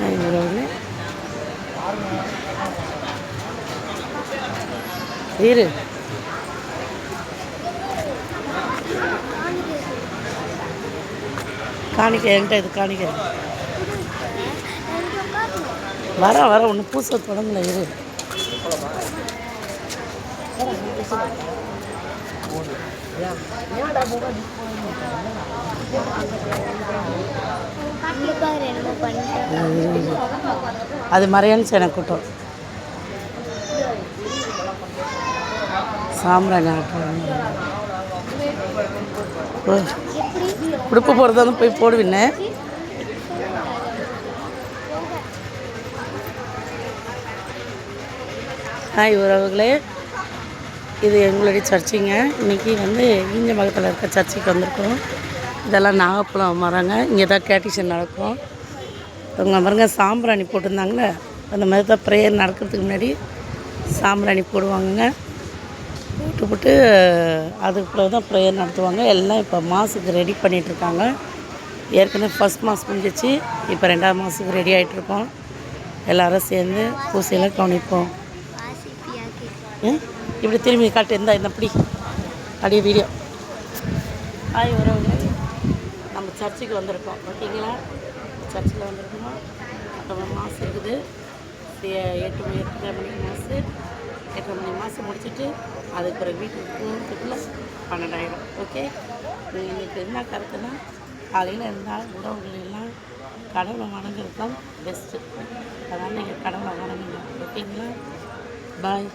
உறவுகளே இரு காணிக்க என்கிட்ட இது காணிக்க வர ஒன்று பூச தொடங்கல இரு அது மறையான்னு எனக்கு கூட்டம் சாம்பிராணி ஆட்டம் உடுப்பு போகிறதா போய் போடுவின்னே. ஹாய் உறவுகளே, இது எங்களுடைய சர்ச்சுங்க. இன்றைக்கி வந்து ஈஞ்சமங்கலத்தில் இருக்க சர்ச்சுக்கு வந்திருக்கோம். இதெல்லாம் நாகப்பழம் மரங்க. இங்கே தான் கேட்டிஷன் நடக்கும். இவங்க மரங்க சாம்பிராணி போட்டிருந்தாங்களே, அந்த மாதிரி தான் ப்ரேயர் நடக்கிறதுக்கு முன்னாடி சாம்பிராணி போடுவாங்கங்க. போட்டு அதுக்கு பிறகு தான் ப்ரேயர் நடத்துவாங்க. எல்லாம் இப்போ மாஸுக்கு ரெடி பண்ணிகிட்ருக்காங்க. ஏற்கனவே ஃபஸ்ட் மாஸ் முடிஞ்சிச்சு, இப்போ 2ஆவது மாதத்துக்கு ரெடி ஆகிட்ருக்கோம். எல்லோரும் சேர்ந்து பூசையில் கவனிப்போம். இப்படி திரும்பி காட்டு இந்த இப்படி அப்படியே வீடியோ. ஹாய் உறவுகளே, நம்ம சர்ச்சுக்கு வந்திருக்கோம். ஓகேங்களா, சர்ச்சில் வந்திருக்கோம். அப்புறம் மாதம் இருக்குது 8 மணி மாதம் 8 மணி மாதம் முடிச்சுட்டு அதுக்கு பிறகு வீட்டுக்கு போகிறதுக்குள்ளே 12 ஆகிடும். ஓகே, இன்றைக்கி என்ன கருத்துன்னா, காலையில் இருந்தால் உறவுகள் எல்லாம் கடவுளை வணங்குறது தான் பெஸ்ட்டு. அதனால் நீங்கள் கடவுளை வணங்குங்க. ஓகேங்களா, பாய்.